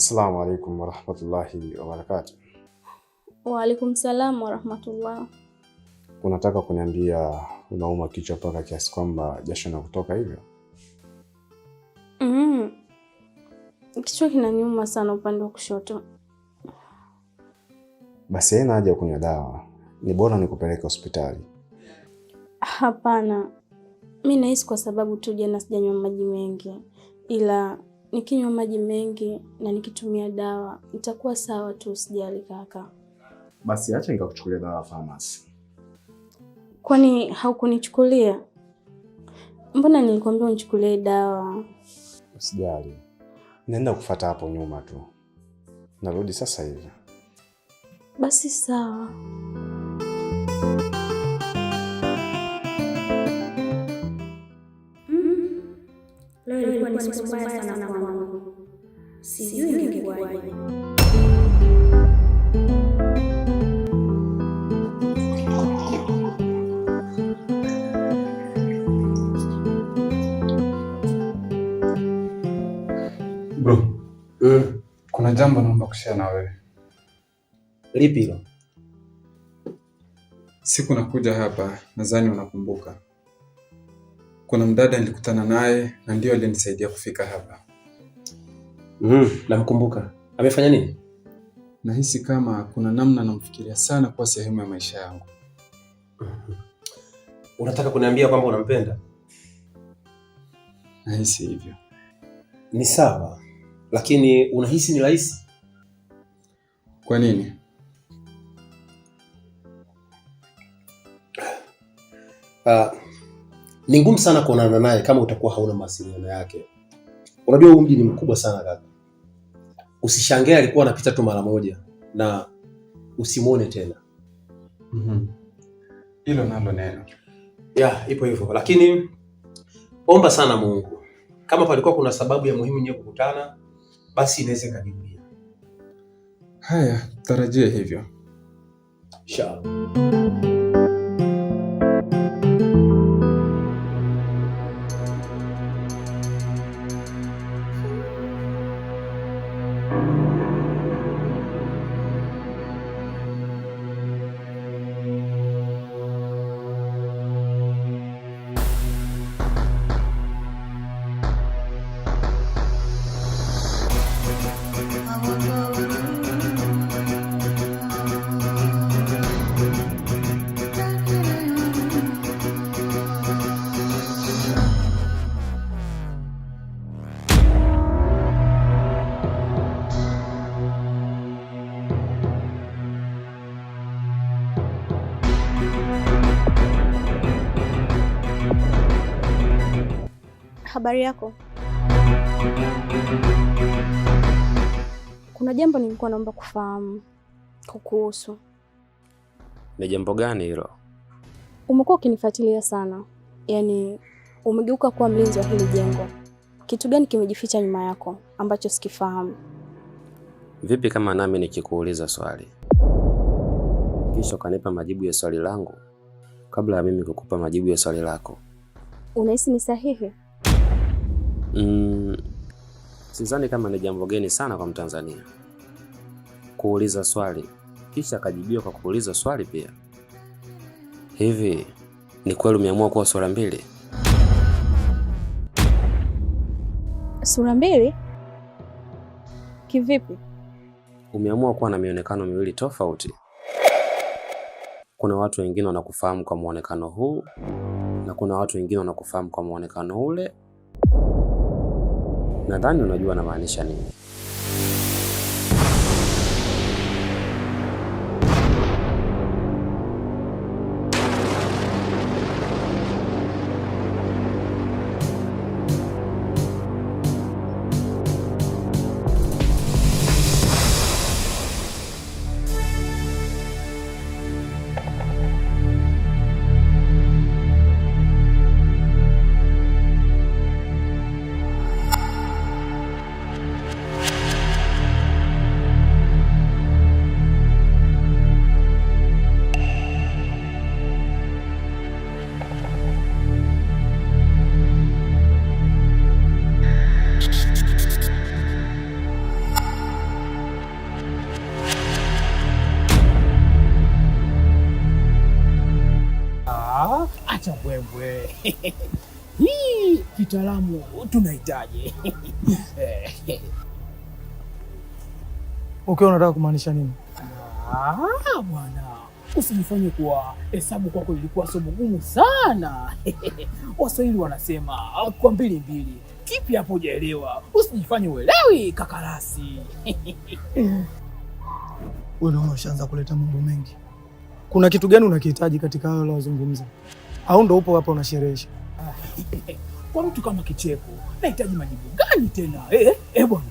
Assalamu alaikum warahmatullahi wabarakatuh. Wa alaikum salam warahmatullah. Unataka kuniambia unauma kichwa mpaka kiasi kwamba jasho na kutoka hivyo? Kichwa kinaniuma sana upande wa kushoto. Basi haina haja ya kunywa dawa. Ni bora nikupeleke hospitali. Hapana. Mimi nahisi kwa sababu tu jana sijanywa maji mengi. Ila nikinywa maji mengi na nikitumia dawa itakuwa sawa tu, usijali kaka. Basi acha nikakuchukulia dawa pharmacy. Kwani haukunichukulia? Mbona nilikwambia unichukulie dawa? Usijali. Nenda kufuata hapo nyuma tu. Narudi sasa hivi. Basi sawa. Leo ilikuwa ni siku mbaya sana kwangu. Sijui ningekuwaje. Bro, kuna jambo naomba kushare na wewe. Lipi hilo? Siku nakuja hapa, nadhani unakumbuka. Kuna mdada nilikutana naye na ndio aliyenisaidia kufika hapa. Namkumbuka. Amefanya nini? Nahisi kama kuna namna namfikiria sana kwa sehemu ya maisha yangu. Unataka kuniambia kwamba unampenda? Nahisi hivyo. Ni sawa. Lakini unahisi ni rahisi? Kwa nini? Ni ngumu sana kuonana naye kama utakuwa hauna mawasiliano yake. Unajua huu mji ni mkubwa sana kaka. Usishangae alikuwa anapita tu mara moja na usimuone tena. Hilo nalo neno. Ipo hivyo. Lakini omba sana Mungu. Kama palikuwa kuna sababu ya muhimu nyewe kukutana, basi inaweza kujirudia. Haya, tarajia hivyo. Inshallah. Habari yako? Kuna jambo nilikuwa naomba kufahamu kukuhusu. Ni jambo gani hilo? Umekuwa ukinifuatilia sana. Yaani umegeuka kuwa mlinzi wa hili jengo. Kitu gani kimejificha nyuma yako ambacho sikifahamu? Vipi kama nami nikikuuliza swali kisha ukanipa majibu ya swali langu kabla ya mimi kukupa majibu ya swali lako? Unahisi ni sahihi? Sidhani kama ni jambo geni sana kwa Mtanzania kuuliza swali kisha akajibiwa kwa kuuliza swali pia. Hivi ni kweli umeamua kuwa sura mbili? Sura mbili? Kivipi? Umeamua kuwa na mionekano miwili tofauti. Kuna watu wengine wanakufahamu kwa muonekano huu na kuna watu wengine wanakufahamu kwa muonekano ule. Nadhani unajua namaanisha nini. wewe. Hii kitaalamu tunahitaji. Okay, unataka kumaanisha nini? Bwana, usijifanye kuwa hesabu kwako ilikuwa somo gumu sana. Waswahili wanasema kwa mbili mbili. Kipi hapo hujaelewa? Usijifanye uelewi kakarasi. Wewe unashaanza kuleta mambo mengi. Kuna kitu gani unakihitaji katika hayo unayozungumza? Au ndo upo hapa unasherehesha? Kwa mtu kama Kicheko, nahitaji majibu gani tena? Bwana,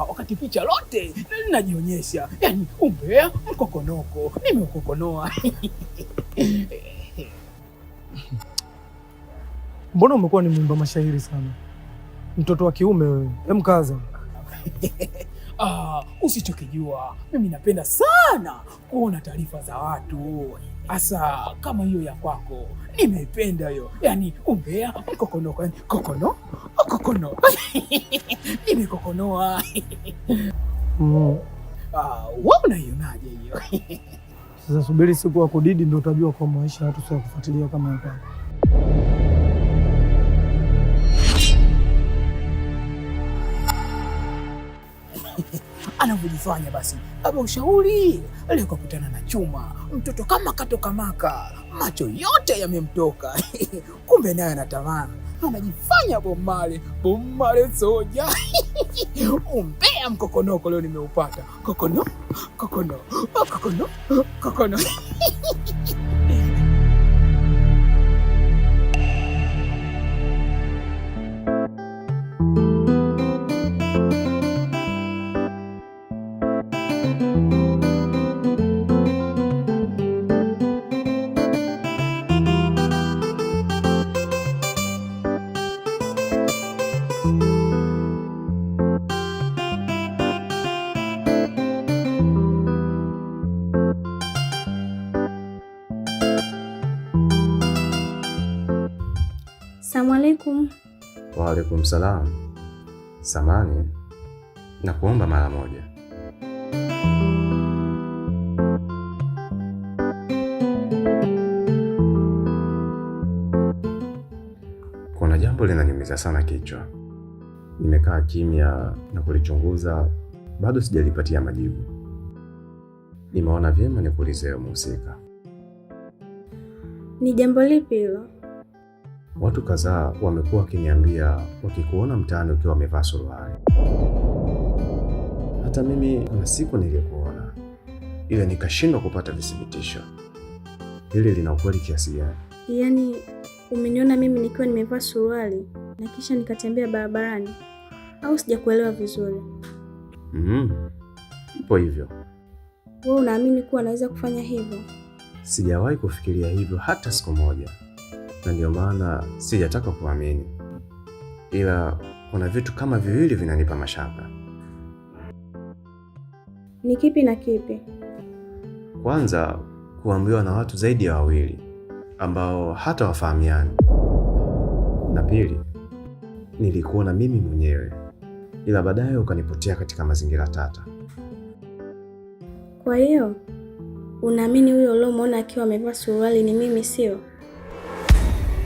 wakati picha lote linajionyesha. Yaani umbea mkokonoko, nimeukokonoa. Mbona umekuwa ni mwimba mashairi sana? Mtoto wa kiume wewe. Kaza. Usichokijua, mimi napenda sana kuona taarifa za watu, hasa kama hiyo ya kwako. Nimeipenda hiyo, yaani umbea mkokonoko, yaani kokono. Nimekokonoa. Wewe unaionaje hiyo? Sasa subiri siku ya kudidi ndio utajua kwa maisha watu sio kufuatilia kama yako. Anavyojifanya basi baba ushauri. Alikokutana na chuma, mtoto kama katoka maka, macho yote yamemtoka. Kumbe naye anatamani, anajifanya bomale soja. Umbea mkokonoko leo nimeupata. Kokono. Asalamu alaykum. Wa alaykum salam. Samani, nakuomba mara moja. Kuna jambo linaniumiza sana kichwa. Nimekaa kimya na kulichunguza, bado sijalipatia majibu. Nimeona vyema nikuulize wewe mhusika. Ni jambo lipi hilo? Watu kadhaa wamekuwa wakiniambia wakikuona mtaani ukiwa umevaa suruali. Hata mimi kuna siku nilikuona, ila nikashindwa kupata vithibitisho. Hili lina ukweli kiasi gani? Yaani umeniona mimi nikiwa nimevaa suruali na kisha nikatembea barabarani, au sijakuelewa vizuri? Ipo hivyo. Wewe unaamini kuwa naweza kufanya hivyo? Sijawahi kufikiria hivyo hata siku moja, na ndio maana sijataka kuamini. Ila kuna vitu kama viwili vinanipa mashaka. Ni kipi na kipi? Kwanza, kuambiwa na watu zaidi ya wawili ambao hata wafahamiani. Na pili, nilikuona mimi mwenyewe, ila baadaye ukanipotea katika mazingira tata. Kwa hiyo unaamini huyo uliomwona akiwa amevaa suruali ni mimi, sio?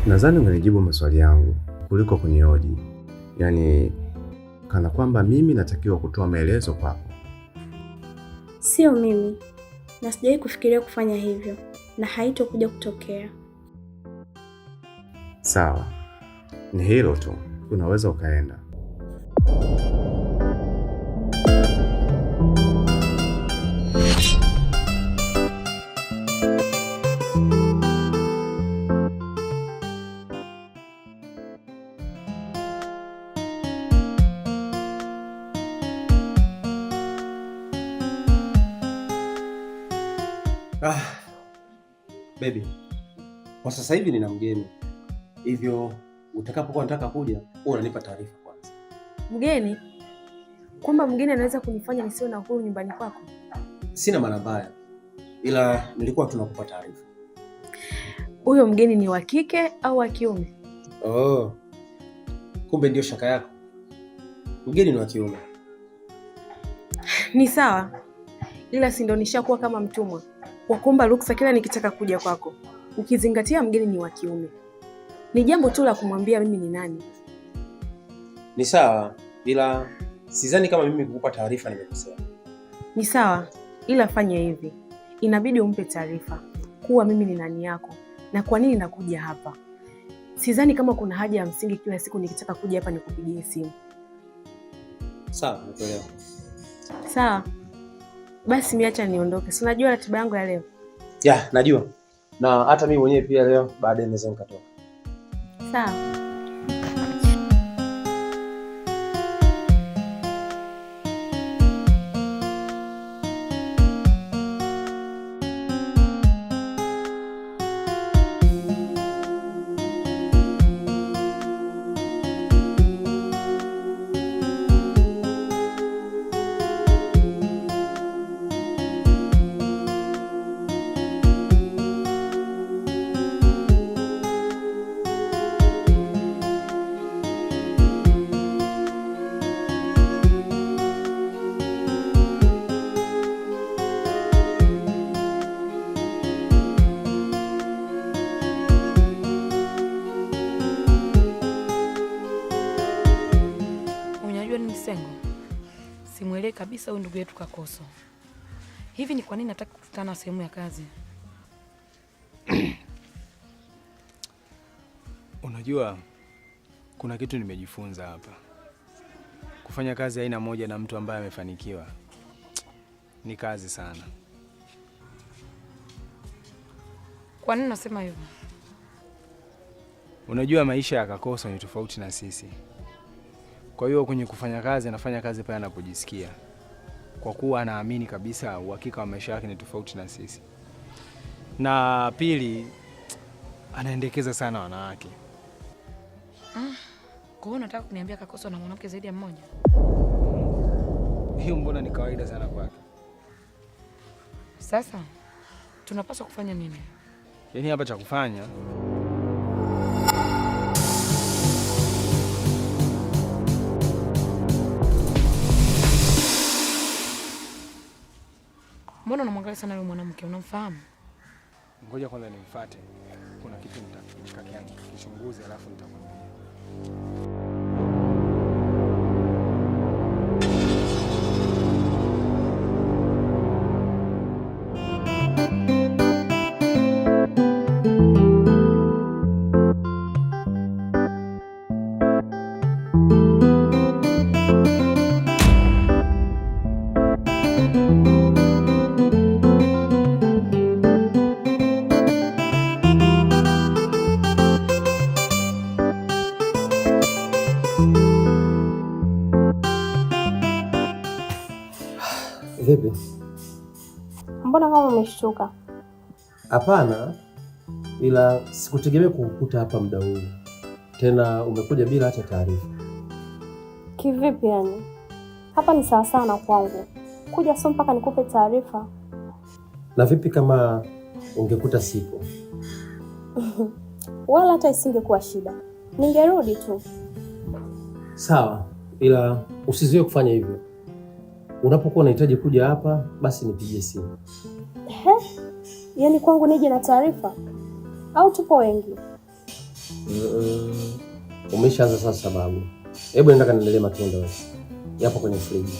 Nadhani ungenijibu maswali yangu kuliko kunihoji. Yaani kana kwamba mimi natakiwa kutoa maelezo kwako. Sio mimi, na sijawahi kufikiria kufanya hivyo, na haitokuja kutokea. Sawa, ni hilo tu, unaweza ukaenda. Baby, kwa sasa hivi nina mgeni, hivyo utakapokuwa nataka kuja, wewe unanipa taarifa kwanza. Mgeni? Kwamba mgeni anaweza kunifanya nisiwe na uhuru nyumbani kwako? Sina maana mbaya, ila nilikuwa tunakupa taarifa. Huyo mgeni ni wa kike au wa kiume? Oh, kumbe ndio shaka yako. Mgeni ni wa kiume. Ni sawa, ila si ndo nishakuwa kama mtumwa wa kuomba ruksa kila nikitaka kuja kwako, ukizingatia mgeni ni wa kiume. Ni jambo tu la kumwambia mimi ni nani. Ni sawa, ila sidhani kama mimi kukupa taarifa nimekosea. Ni sawa, ila fanya hivi. Inabidi umpe taarifa kuwa mimi ni nani yako na kwa nini nakuja hapa. Sidhani kama kuna haja ya msingi kila siku nikitaka kuja hapa nikupigie simu. Sawa, nakuelewa. Sawa. Basi niacha niondoke. Si unajua ratiba yangu ya leo? Ya, najua. Na hata mimi mwenyewe pia leo baadaye naweza nikatoka. Sawa. Simuelewi kabisa huyu ndugu yetu Kakoso. Hivi ni kwa nini nataka kukutana sehemu ya kazi? Unajua kuna kitu nimejifunza hapa. Kufanya kazi aina moja na mtu ambaye amefanikiwa ni kazi sana. Kwa nini nasema hivyo? Unajua maisha ya Kakoso ni tofauti na sisi. Kwa hiyo kwenye kufanya kazi anafanya kazi pale anapojisikia. Kwa kuwa anaamini kabisa uhakika wa maisha yake ni tofauti na sisi. Na pili, anaendekeza sana wanawake. Kwa hiyo unataka kuniambia Kakoso na mwanamke zaidi ya mmoja? Hiyo mbona ni kawaida sana kwake. Sasa tunapaswa kufanya nini? Yaani hapa cha kufanya mbona unamwangalia sana yule mwanamke, unamfahamu? Ngoja kwanza nimfuate. Kuna kitu nitakichunguze alafu nitakwambia. Vipi? Mbona kama umeshtuka? Hapana, ila sikutegemea kukukuta hapa muda huu. Tena umekuja bila hata taarifa. Kivipi yani? Hapa ni sawa sana kwangu. Kuja sio mpaka nikupe taarifa. Na vipi kama ungekuta sipo? Wala hata isingekuwa shida. Ningerudi tu. Sawa, ila usizoe kufanya hivyo. Unapokuwa unahitaji kuja hapa, basi nipigie simu. Yaani kwangu nije na taarifa? Au tupo wengi? Umeshaanza sasa sababu. Hebu nenda kaniandalie matunda wewe. Yapo kwenye friji.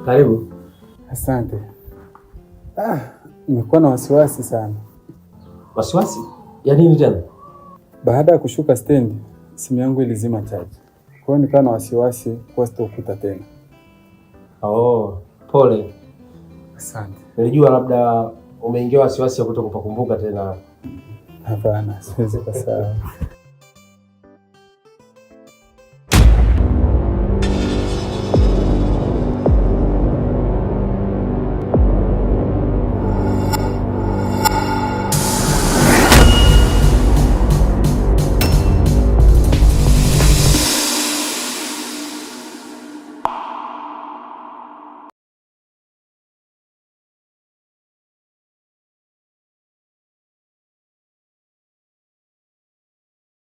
Karibu. Asante. Nimekuwa na wasiwasi sana. Wasiwasi? Ya nini tena? Baada ya kushuka stendi, simu yangu ilizima chaji. Kwa hiyo nikawa na wasiwasi kuwa sitokuta tena. Pole. Asante. Nilijua labda umeingia wasiwasi ya kutokukumbuka tena. Hapana, siwezi kusahau.